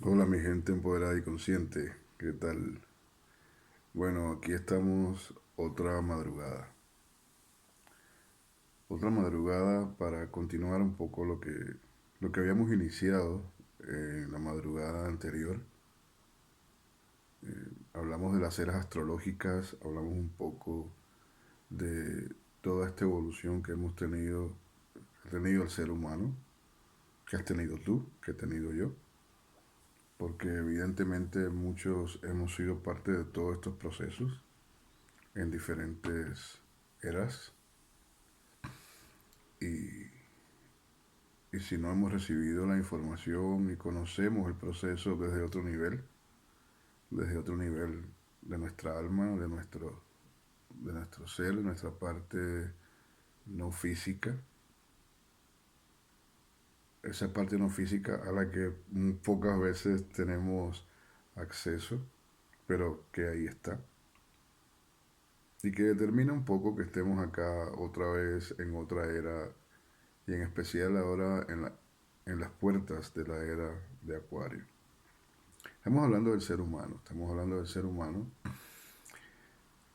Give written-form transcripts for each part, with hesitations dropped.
Hola mi gente empoderada y consciente, ¿qué tal? Bueno, aquí estamos otra madrugada para continuar un poco lo que habíamos iniciado en la madrugada anterior. Hablamos de las eras astrológicas, hablamos un poco de toda esta evolución que ha tenido el ser humano, que has tenido tú, que he tenido yo, porque evidentemente muchos hemos sido parte de todos estos procesos en diferentes eras y, y si no hemos recibido la información y conocemos el proceso desde otro nivel de nuestra alma, de nuestro ser, de nuestra parte no física, esa parte no física a la que pocas veces tenemos acceso, pero que ahí está, y que determina un poco que estemos acá otra vez en otra era, y en especial ahora en las puertas de la era de Acuario. Estamos hablando del ser humano,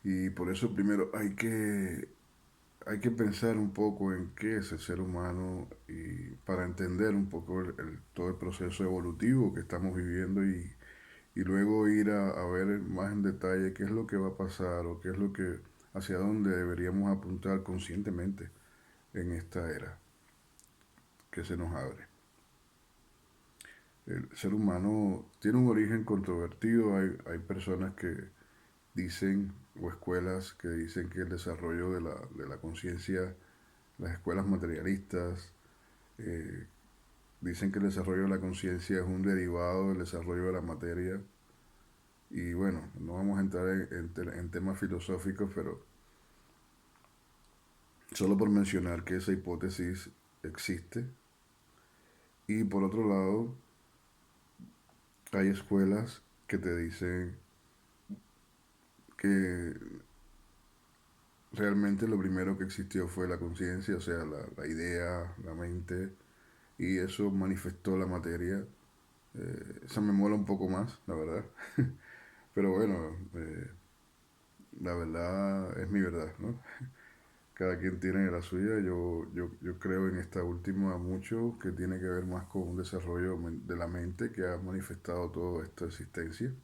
y por eso primero hay que pensar un poco en qué es el ser humano y para entender un poco todo el proceso evolutivo que estamos viviendo y luego ir a ver más en detalle qué es lo que va a pasar o qué es lo que hacia dónde deberíamos apuntar conscientemente en esta era que se nos abre. El ser humano tiene un origen controvertido, hay personas que dicen, o escuelas que dicen que el desarrollo de la conciencia, las escuelas materialistas, eh, dicen que el desarrollo de la conciencia es un derivado del desarrollo de la materia. Y bueno, no vamos a entrar en temas filosóficos, pero solo por mencionar que esa hipótesis existe. Y por otro lado, hay escuelas que te dicen que realmente lo primero que existió fue la conciencia, o sea, la idea, la mente, y eso manifestó la materia. Esa me mola un poco más, la verdad. Pero bueno, la verdad es mi verdad, ¿no? Cada quien tiene la suya. Yo creo en esta última mucho que tiene que ver más con un desarrollo de la mente que ha manifestado toda esta existencia.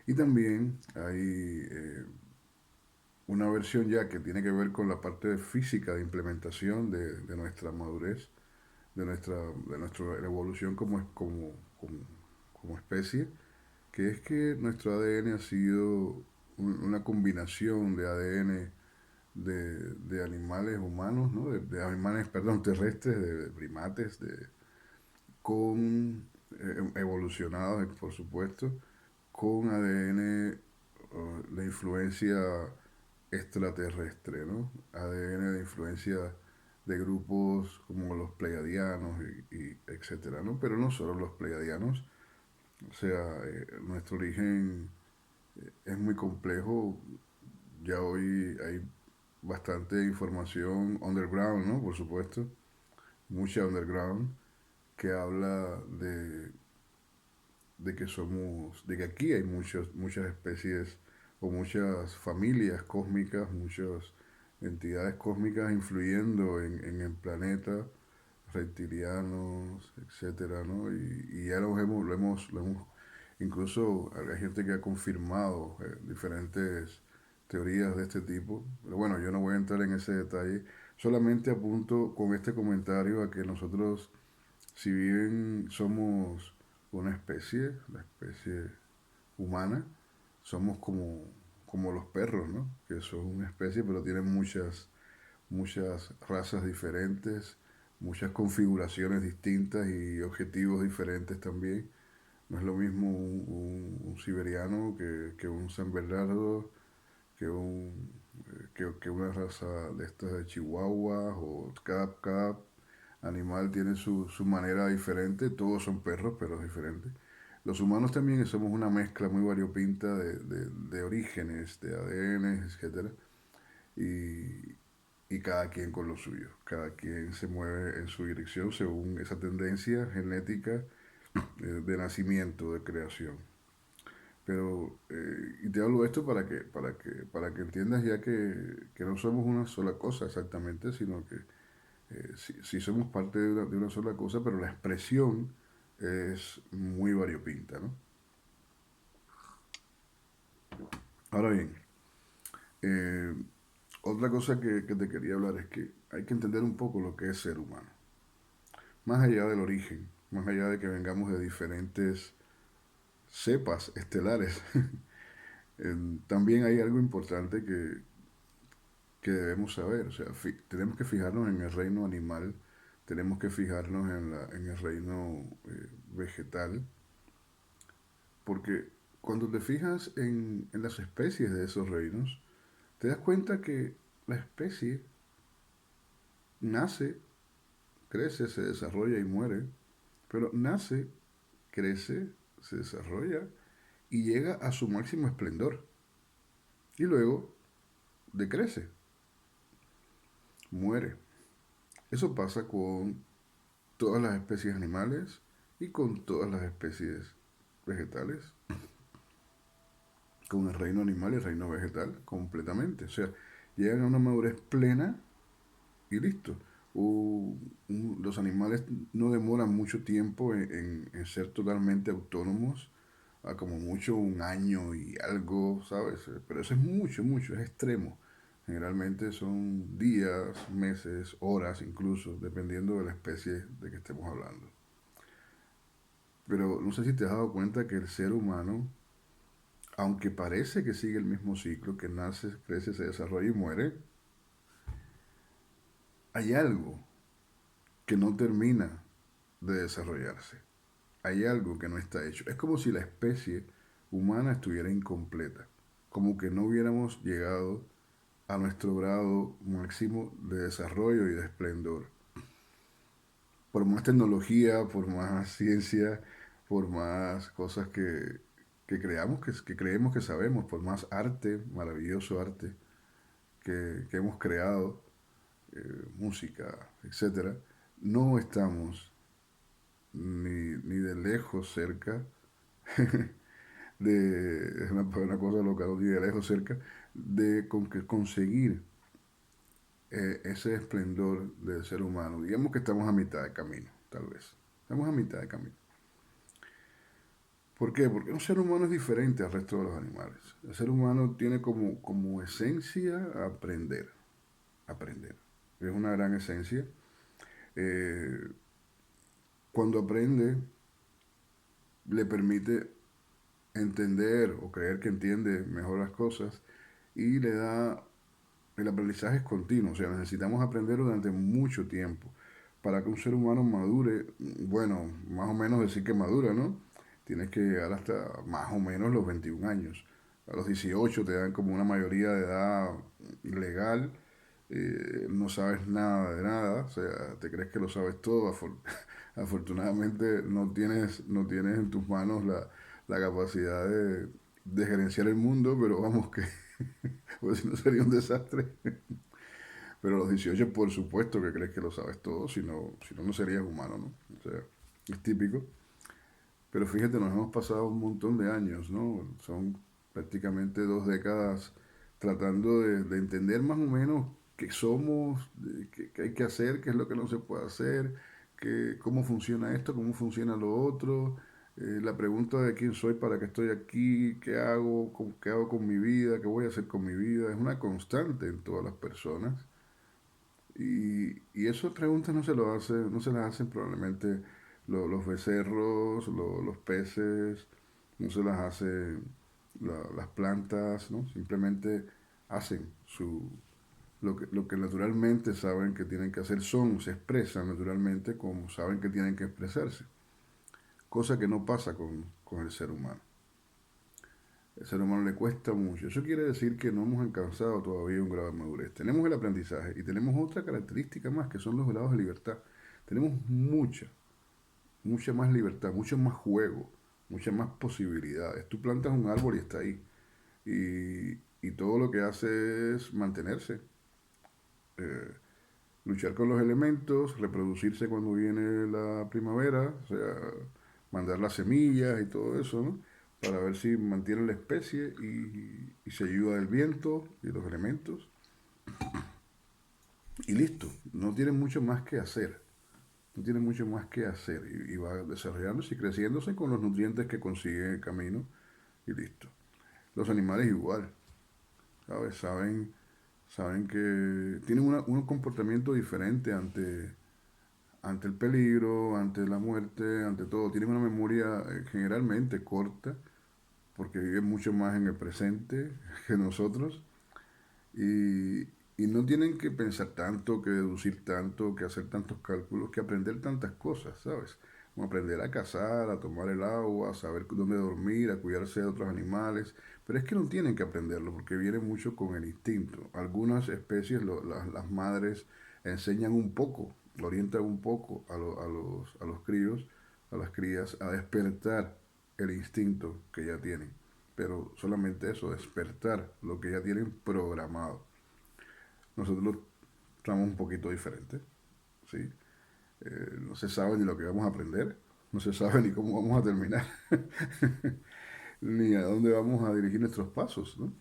Y también hay una versión ya que tiene que ver con la parte física de implementación de nuestra madurez, de nuestra evolución como especie, que es que nuestro ADN ha sido una combinación de ADN de animales humanos, ¿no? De animales, perdón, terrestres, de primates, con evolucionados, por supuesto, con ADN de influencia extraterrestre, ¿no? ADN de influencia de grupos como los pleiadianos y etcétera, ¿no? Pero no solo los pleiadianos, o sea, nuestro origen es muy complejo. Ya hoy hay bastante información underground, ¿no? Por supuesto, mucha underground que habla de que de que aquí hay muchas especies o muchas familias cósmicas, muchas entidades cósmicas influyendo en el planeta, reptilianos, etcétera, ¿no? Y ya lo hemos, incluso hay gente que ha confirmado diferentes teorías de este tipo, pero bueno, yo no voy a entrar en ese detalle, solamente apunto con este comentario a que nosotros, si bien somos una especie, la especie humana, somos como los perros, ¿no? Que son una especie, pero tienen muchas razas diferentes, muchas configuraciones distintas y objetivos diferentes también. No es lo mismo un siberiano que un San Bernardo, que, que una raza de estas de Chihuahua, o cada animal tiene su manera diferente, todos son perros, pero es diferente. Los humanos también somos una mezcla muy variopinta de orígenes, de ADN, etcétera, y, y cada quien con lo suyo. Cada quien se mueve en su dirección según esa tendencia genética de nacimiento, de creación. Pero, y te hablo de esto para que entiendas ya que no somos una sola cosa exactamente, sino que sí somos parte de una sola cosa, pero la expresión es muy variopinta, ¿no? Ahora bien, eh, otra cosa que te quería hablar es que hay que entender un poco lo que es ser humano. Más allá del origen, más allá de que vengamos de diferentes cepas estelares, también hay algo importante que debemos saber. O sea, tenemos que fijarnos en el reino animal, tenemos que fijarnos en el reino vegetal, porque cuando te fijas en las especies de esos reinos, te das cuenta que la especie nace, crece, se desarrolla y muere, pero nace, crece, se desarrolla y llega a su máximo esplendor. Y luego decrece, muere. Eso pasa con todas las especies animales y con todas las especies vegetales, con el reino animal y el reino vegetal completamente. O sea, llegan a una madurez plena y listo. Los animales no demoran mucho tiempo en ser totalmente autónomos, a como mucho un año y algo, ¿sabes? Pero eso es mucho, mucho, es extremo. Generalmente son días, meses, horas incluso, dependiendo de la especie de que estemos hablando. Pero no sé si te has dado cuenta que el ser humano, aunque parece que sigue el mismo ciclo, que nace, crece, se desarrolla y muere, hay algo que no termina de desarrollarse. Hay algo que no está hecho. Es como si la especie humana estuviera incompleta, como que no hubiéramos llegado a nuestro grado máximo de desarrollo y de esplendor. Por más tecnología, por más ciencia, por más cosas que creemos que sabemos, por más arte, maravilloso arte que hemos creado, música, etcétera, no estamos ni de lejos cerca es una cosa loca, ni de lejos cerca, de conseguir ese esplendor del ser humano. Digamos que estamos a mitad de camino, tal vez. Estamos a mitad de camino. ¿Por qué? Porque un ser humano es diferente al resto de los animales. El ser humano tiene como esencia aprender, aprender. Es una gran esencia. Eh, Cuando aprende, le permite entender o creer que entiende mejor las cosas y le da. El aprendizaje es continuo, o sea, necesitamos aprender durante mucho tiempo. Para que un ser humano madure, bueno, más o menos decir que madura, ¿no? Tienes que llegar hasta más o menos los 21 años. A los 18 te dan como una mayoría de edad legal, no sabes nada de nada, o sea, te crees que lo sabes todo. Afortunadamente no tienes en tus manos la capacidad de gerenciar el mundo, pero vamos que, pues si no sería un desastre. Pero a los 18 por supuesto que crees que lo sabes todo, si no, no serías humano, ¿no? O sea, es típico. Pero fíjate, nos hemos pasado un montón de años, ¿no? Son prácticamente 2 décadas tratando de entender más o menos qué somos, qué hay que hacer, qué es lo que no se puede hacer, cómo funciona esto, cómo funciona lo otro, la pregunta de quién soy, para qué estoy aquí, qué hago con mi vida, qué voy a hacer con mi vida, es una constante en todas las personas. Y esas preguntas no se las hacen probablemente los becerros, los peces, no se las hacen las plantas, ¿no? Simplemente hacen lo que naturalmente saben que tienen que hacer, se expresan naturalmente como saben que tienen que expresarse, cosa que no pasa con el ser humano. El ser humano le cuesta mucho. Eso quiere decir que no hemos alcanzado todavía un grado de madurez. Tenemos el aprendizaje y tenemos otra característica más, que son los grados de libertad. Tenemos mucha más libertad, mucho más juego, muchas más posibilidades. Tú plantas un árbol y está ahí. Y todo lo que hace es mantenerse, eh, luchar con los elementos, reproducirse cuando viene la primavera, o sea, mandar las semillas y todo eso, ¿no? Para ver si mantienen la especie y se ayuda del viento y los elementos. Y listo, no tienen mucho más que hacer. No tiene mucho más que hacer y va desarrollándose y creciéndose con los nutrientes que consigue en el camino y listo. Los animales igual, ¿sabes? Saben que tienen un comportamiento diferente ante el peligro, ante la muerte, ante todo. Tienen una memoria generalmente corta porque viven mucho más en el presente que nosotros y, y no tienen que pensar tanto, que deducir tanto, que hacer tantos cálculos, que aprender tantas cosas, ¿sabes? Como aprender a cazar, a tomar el agua, a saber dónde dormir, a cuidarse de otros animales. Pero es que no tienen que aprenderlo porque viene mucho con el instinto. Algunas especies, las madres, enseñan un poco, orientan un poco a los críos, a las crías, a despertar el instinto que ya tienen. Pero solamente eso, despertar lo que ya tienen programado. Nosotros estamos un poquito diferentes, ¿sí? No se sabe ni lo que vamos a aprender, no se sabe ni cómo vamos a terminar, ni a dónde vamos a dirigir nuestros pasos, ¿no?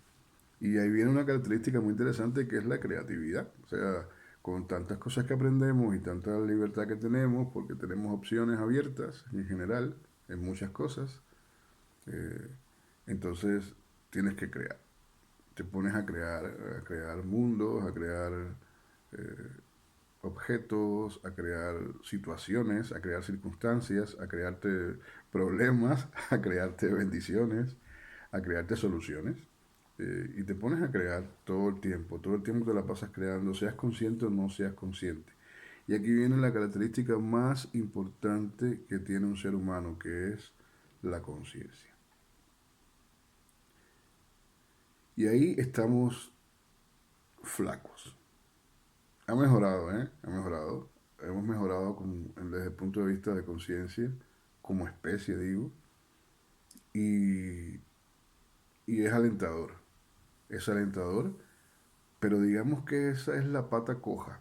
Y ahí viene una característica muy interesante que es la creatividad. O sea, con tantas cosas que aprendemos y tanta libertad que tenemos, porque tenemos opciones abiertas en general, en muchas cosas, eh, entonces tienes que crear. Te pones a crear mundos, a crear eh, objetos, a crear situaciones, a crear circunstancias, a crearte problemas, a crearte bendiciones, a crearte soluciones. Y te pones a crear todo el tiempo te la pasas creando, seas consciente o no seas consciente. Y aquí viene la característica más importante que tiene un ser humano, que es la conciencia. Y ahí estamos flacos. Ha mejorado, ¿eh? Ha mejorado. Hemos mejorado desde el punto de vista de conciencia, como especie, digo, y, y es alentador. Es alentador, pero digamos que esa es la pata coja.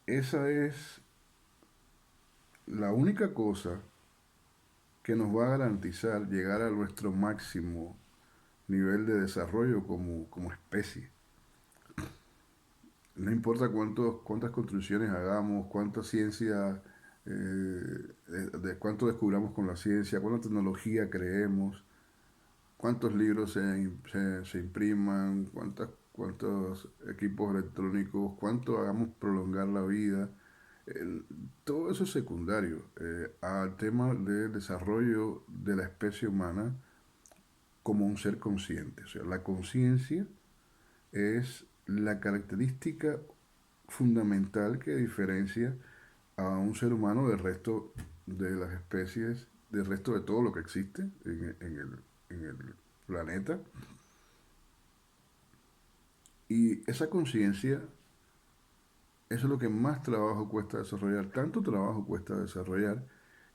Esa es la única cosa que nos va a garantizar llegar a nuestro máximo nivel de desarrollo como especie. No importa cuántas construcciones hagamos, cuánta ciencia, de cuánto descubramos con la ciencia, cuánta tecnología creemos, cuántos libros se impriman, cuántos equipos electrónicos, cuánto hagamos prolongar la vida. El- Todo eso es secundario al tema del desarrollo de la especie humana como un ser consciente. O sea, la conciencia es la característica fundamental que diferencia a un ser humano del resto de las especies, del resto de todo lo que existe en el planeta. Y esa conciencia, eso es lo que más trabajo cuesta desarrollar, tanto trabajo cuesta desarrollar,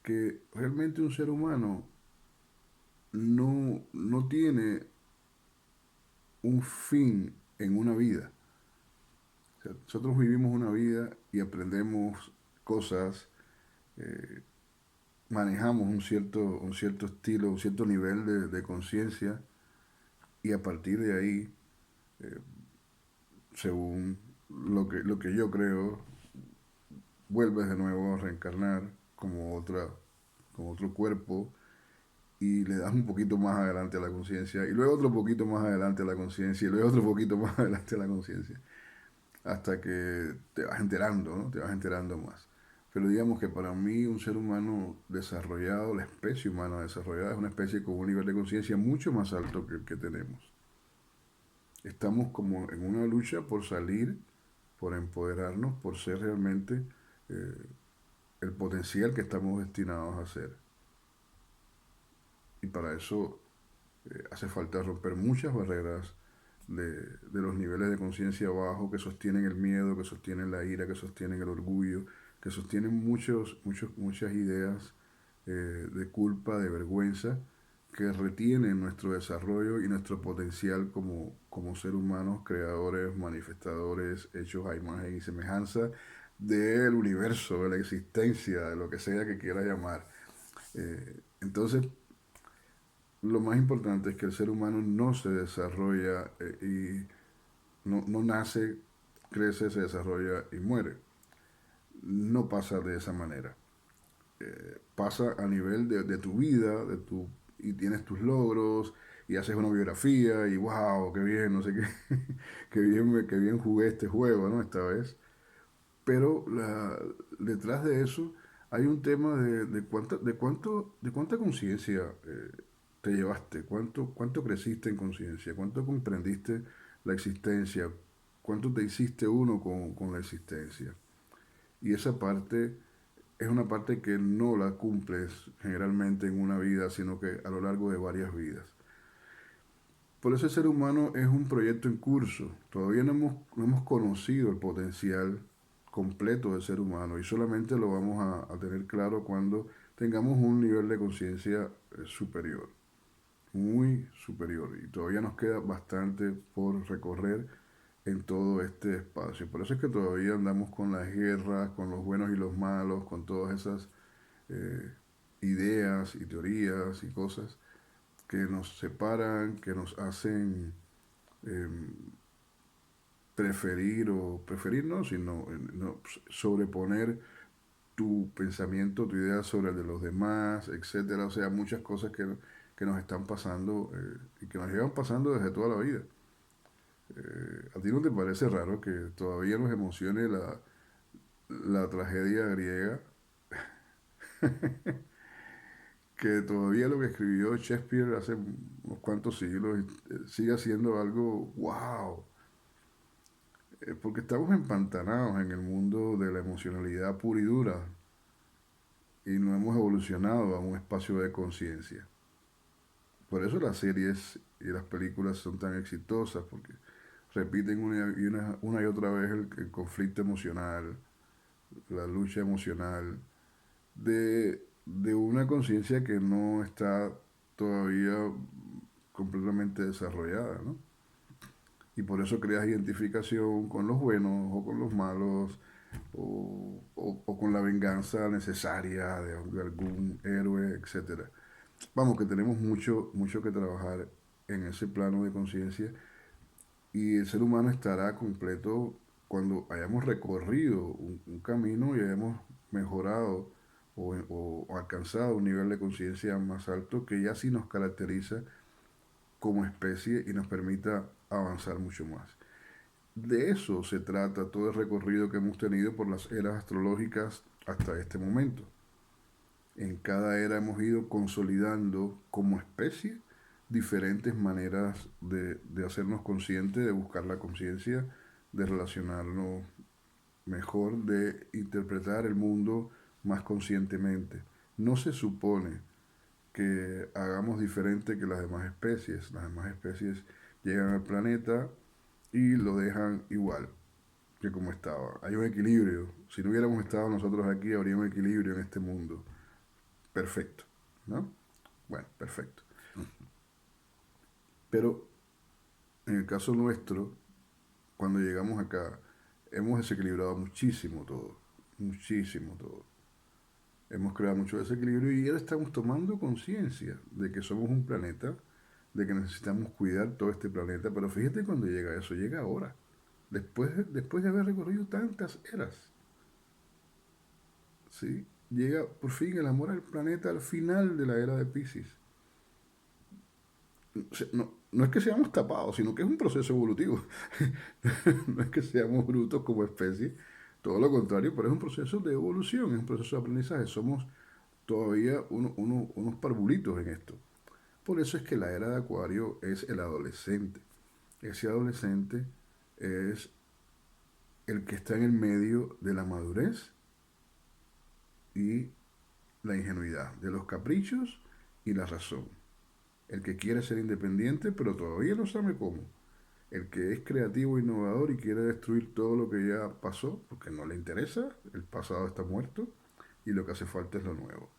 que realmente un ser humano no tiene un fin en una vida. O sea, nosotros vivimos una vida y aprendemos cosas, eh, manejamos un cierto estilo, un cierto nivel de conciencia y a partir de ahí, eh, según lo que yo creo, vuelves de nuevo a reencarnar como otro cuerpo y le das un poquito más adelante a la conciencia y luego otro poquito más adelante a la conciencia y luego otro poquito más adelante a la conciencia hasta que te vas enterando, ¿no? Te vas enterando más. Pero digamos que para mí un ser humano desarrollado, la especie humana desarrollada es una especie con un nivel de conciencia mucho más alto que el que tenemos. Estamos como en una lucha por salir, por empoderarnos, por ser realmente eh, el potencial que estamos destinados a ser. Y para eso hace falta romper muchas barreras de los niveles de conciencia bajo que sostienen el miedo, que sostienen la ira, que sostienen el orgullo, que sostienen muchas ideas de culpa, de vergüenza, que retienen nuestro desarrollo y nuestro potencial como ser humanos, creadores, manifestadores, hechos a imagen y semejanza del universo, de la existencia, de lo que sea que quiera llamar. Entonces, lo más importante es que el ser humano no se desarrolla y no nace, crece, se desarrolla y muere. No pasa de esa manera. Pasa a nivel de tu vida, y tienes tus logros, y haces una biografía, y wow, qué bien, no sé qué, qué bien jugué este juego, ¿no? Esta vez. Pero detrás de eso hay un tema de cuánta conciencia te llevaste, cuánto creciste en conciencia, cuánto comprendiste la existencia, cuánto te hiciste uno con la existencia. Y esa parte es una parte que no la cumples generalmente en una vida, sino que a lo largo de varias vidas. Por eso el ser humano es un proyecto en curso. Todavía no hemos conocido el potencial completo del ser humano y solamente lo vamos a tener claro cuando tengamos un nivel de conciencia superior, muy superior. Y todavía nos queda bastante por recorrer en todo este espacio. Por eso es que todavía andamos con las guerras, con los buenos y los malos, con todas esas eh, ideas y teorías y cosas que nos separan, que nos hacen eh, preferir no, sino no, sobreponer tu pensamiento, tu idea sobre el de los demás, etcétera. O sea, muchas cosas que nos están pasando y que nos llevan pasando desde toda la vida. ¿A ti no te parece raro que todavía nos emocione la tragedia griega? Que todavía lo que escribió Shakespeare hace unos cuantos siglos sigue siendo algo wow. Porque estamos empantanados en el mundo de la emocionalidad pura y dura y no hemos evolucionado a un espacio de conciencia. Por eso las series y las películas son tan exitosas, porque repiten una y otra vez el conflicto emocional, la lucha emocional, de una conciencia que no está todavía completamente desarrollada, ¿no? Y por eso creas identificación con los buenos o con los malos o con la venganza necesaria de algún héroe, etcétera. Vamos, que tenemos mucho que trabajar en ese plano de conciencia y el ser humano estará completo cuando hayamos recorrido un camino y hayamos mejorado o alcanzado un nivel de conciencia más alto que ya sí nos caracteriza como especie y nos permita avanzar mucho más. De eso se trata todo el recorrido que hemos tenido por las eras astrológicas hasta este momento. En cada era hemos ido consolidando como especie diferentes maneras de hacernos conscientes, de buscar la conciencia, de relacionarnos mejor, de interpretar el mundo más conscientemente. No se supone que hagamos diferente que las demás especies. Las demás especies llegan al planeta y lo dejan igual que como estaba. Hay un equilibrio. Si no hubiéramos estado nosotros aquí, habría un equilibrio en este mundo. Perfecto, ¿no? Bueno, perfecto. Pero en el caso nuestro, cuando llegamos acá, hemos desequilibrado muchísimo todo. Muchísimo todo. Hemos creado mucho desequilibrio y ahora estamos tomando conciencia de que somos un planeta, de que necesitamos cuidar todo este planeta. Pero fíjate cuando llega eso, llega ahora. Después de haber recorrido tantas eras. ¿Sí? Llega por fin el amor al planeta al final de la era de Pisces. No es que seamos tapados, sino que es un proceso evolutivo. No es que seamos brutos como especie, todo lo contrario, pero es un proceso de evolución, es un proceso de aprendizaje. Somos todavía unos parvulitos en esto. Por eso es que la era de Acuario es el adolescente. Ese adolescente es el que está en el medio de la madurez y la ingenuidad, de los caprichos y la razón. El que quiere ser independiente, pero todavía no sabe cómo. El que es creativo, innovador y quiere destruir todo lo que ya pasó, porque no le interesa, el pasado está muerto y lo que hace falta es lo nuevo.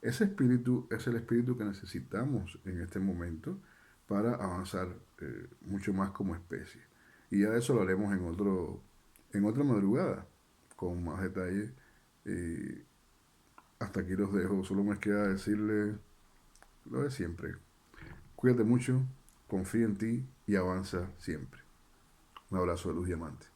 Ese espíritu es el espíritu que necesitamos en este momento para avanzar mucho más como especie. Y ya de eso lo haremos en otra madrugada, con más detalle. hasta aquí los dejo. Solo me queda decirle lo de siempre. Cuídate mucho, confía en ti y avanza siempre. Un abrazo de luz diamante.